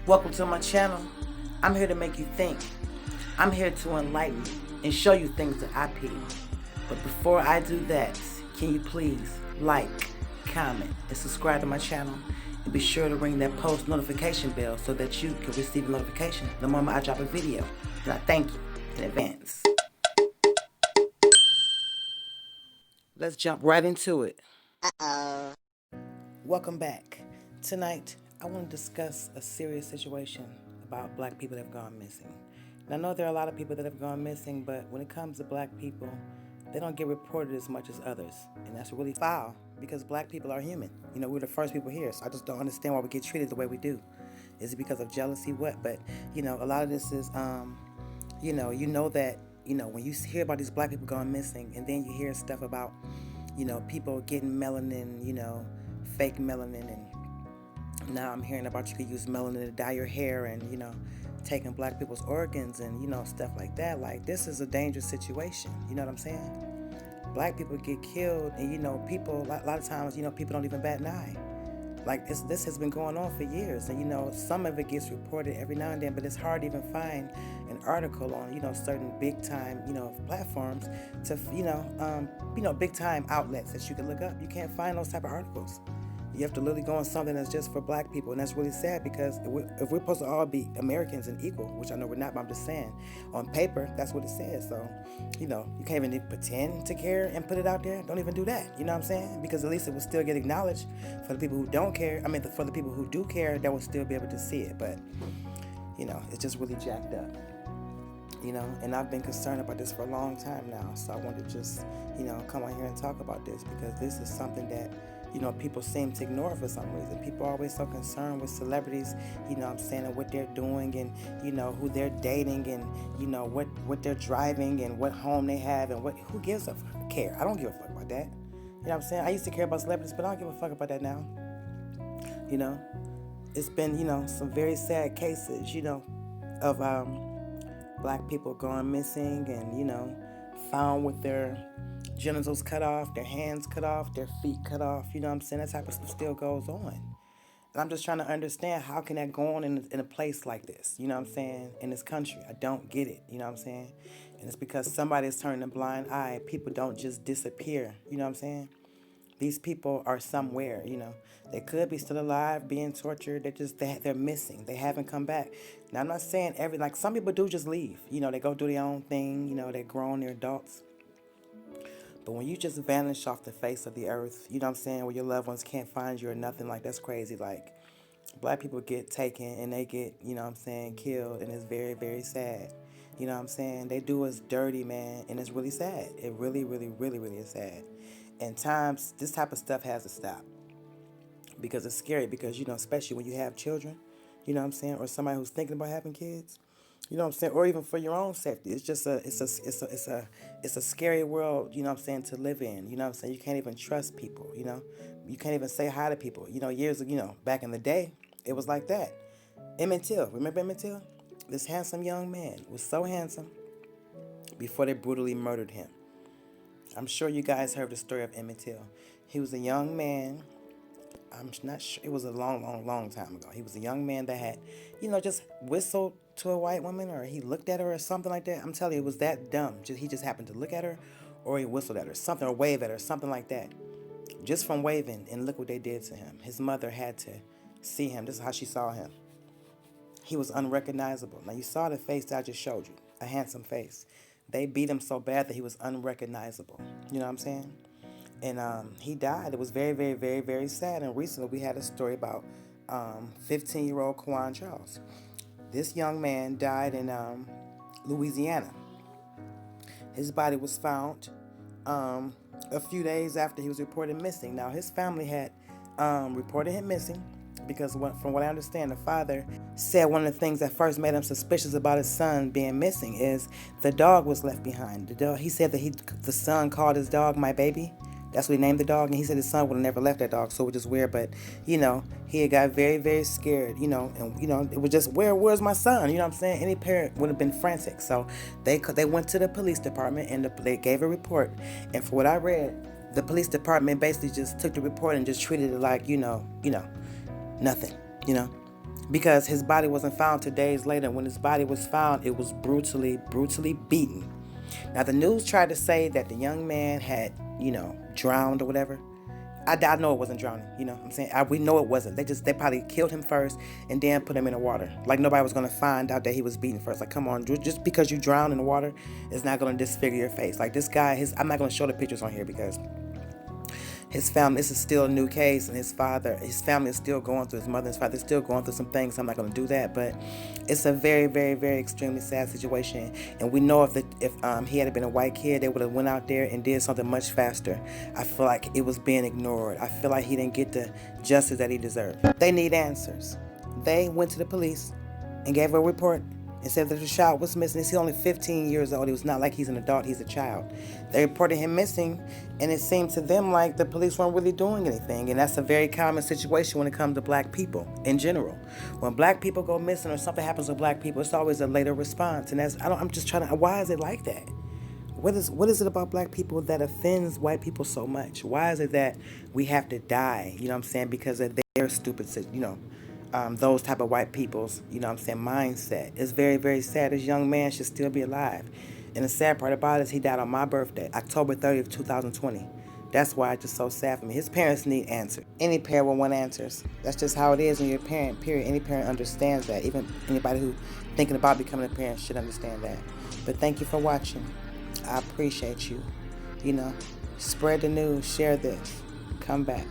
Welcome to my channel. I'm here to make you think. I'm here to enlighten and show you things that I peep. But before I do that, can you please like, comment, and subscribe to my channel? And be sure to ring that post notification bell so that you can receive a notification the moment I drop a video. And I thank you in advance. Let's jump right into it. Welcome back. Tonight, I want to discuss a serious situation about black people that have gone missing. And I know there are a lot of people that have gone missing, but when it comes to black people, they don't get reported as much as others. And that's really foul because black people are human. You know, we're the first people here, so I just don't understand why we get treated the way we do. Is it because of jealousy? What? But, a lot of this is, when you hear about these black people going missing and then you hear stuff about, people getting melanin, fake melanin, and now I'm hearing about you could use melanin to dye your hair and, taking black people's organs and, stuff like that. Like, this is a dangerous situation. You know what I'm saying? Black people get killed and, people, a lot of times, people don't even bat an eye. Like, this has been going on for years. And, some of it gets reported every now and then, but it's hard to even find an article on, certain big time, platforms to, big time outlets that you can look up. You can't find those type of articles. You have to literally go on something that's just for black people, and that's really sad because if we're supposed to all be Americans and equal, which I know we're not, but I'm just saying, on paper, that's what it says. So, you can't even pretend to care and put it out there. Don't even do that, you know what I'm saying? Because at least it will still get acknowledged for the people who don't care. For the people who do care, they will still be able to see it, but, it's just really jacked up. And I've been concerned about this for a long time now, so I wanted to just, come on here and talk about this because this is something that people seem to ignore for some reason. People are always so concerned with celebrities, and what they're doing and, who they're dating and, what they're driving and what home they have and who gives a care? I don't give a fuck about that. You know what I'm saying? I used to care about celebrities, but I don't give a fuck about that now. It's been, some very sad cases, of black people going missing and, found with their genitals cut off, their hands cut off, their feet cut off, you know what I'm saying? That type of stuff still goes on. And I'm just trying to understand how can that go on in a place like this, you know what I'm saying, in this country. I don't get it, you know what I'm saying? And it's because somebody's turning a blind eye. People don't just disappear, you know what I'm saying? These people are somewhere, They could be still alive, being tortured. They're missing. They haven't come back. Now, I'm not saying some people do just leave. They go do their own thing. They're grown, they're adults. But when you just vanish off the face of the earth, you know what I'm saying, where your loved ones can't find you or nothing, like, that's crazy. Like, black people get taken and they get, killed, and it's very, very sad. You know what I'm saying? They do us dirty, man, and it's really sad. It really, really, really, really is sad. And times, this type of stuff has to stop. Because it's scary, because, especially when you have children, you know what I'm saying, or somebody who's thinking about having kids. You know what I'm saying? Or even for your own safety. It's just it's a scary world, you know what I'm saying, to live in. You know what I'm saying? You can't even trust people, You can't even say hi to people. Years ago, back in the day, it was like that. Emmitt Till, remember Emmitt Till? This handsome young man was so handsome before they brutally murdered him. I'm sure you guys heard the story of Emmitt Till. He was a young man. I'm not sure. It was a long time ago. He was a young man that had, just whistled to a white woman, or he looked at her or something like that. I'm telling you, it was that dumb. He just happened to look at her, or he whistled at her, something, or wave at her, something like that. Just from waving, and look what they did to him. His mother had to see him. This is how she saw him. He was unrecognizable. Now, you saw the face that I just showed you, a handsome face. They beat him so bad that he was unrecognizable. You know what I'm saying? And he died. It was very, very, very, very sad. And recently we had a story about 15-year-old Quawan Charles. This young man died in Louisiana. His body was found a few days after he was reported missing. Now, his family had reported him missing because from what I understand, the father said one of the things that first made him suspicious about his son being missing is the dog was left behind. He said that the son called his dog my baby. That's what he named the dog, and he said his son would have never left that dog, so it was just weird. But, he had got very, very scared, and, it was just, where's my son? You know what I'm saying? Any parent would have been frantic. So they went to the police department, and they gave a report. And for what I read, the police department basically just took the report and just treated it like, nothing, because his body wasn't found till days later. When his body was found, it was brutally, brutally beaten. Now, the news tried to say that the young man had, drowned or whatever. I know it wasn't drowning, you know what I'm saying? We know it wasn't. They probably killed him first and then put him in the water. Like, nobody was going to find out that he was beaten first. Like, come on, just because you drown in the water, it's not going to disfigure your face. Like, this guy, I'm not going to show the pictures on here because his family, this is still a new case, and his family is still going through, his mother and his father is still going through some things. So I'm not going to do that, but it's a very, very, very extremely sad situation. And we know if he had been a white kid, they would have went out there and did something much faster. I feel like it was being ignored. I feel like he didn't get the justice that he deserved. They need answers. They went to the police and gave a report and said that the child was missing. He's only 15 years old. It was not like he's an adult. He's a child. They reported him missing, and it seemed to them like the police weren't really doing anything. And that's a very common situation when it comes to black people in general. When black people go missing or something happens to black people, it's always a later response. And I'm just trying to, why is it like that? What is it about black people that offends white people so much? Why is it that we have to die, you know what I'm saying, because of their stupid, those type of white people's, mindset? It's very, very sad. This young man should still be alive. And the sad part about it is he died on my birthday, October 30th, 2020. That's why it's just so sad for me. His parents need answers. Any parent will want answers. That's just how it is when you're a parent, period. Any parent understands that. Even anybody who thinking about becoming a parent should understand that. But thank you for watching. I appreciate you. Spread the news, share this. Come back.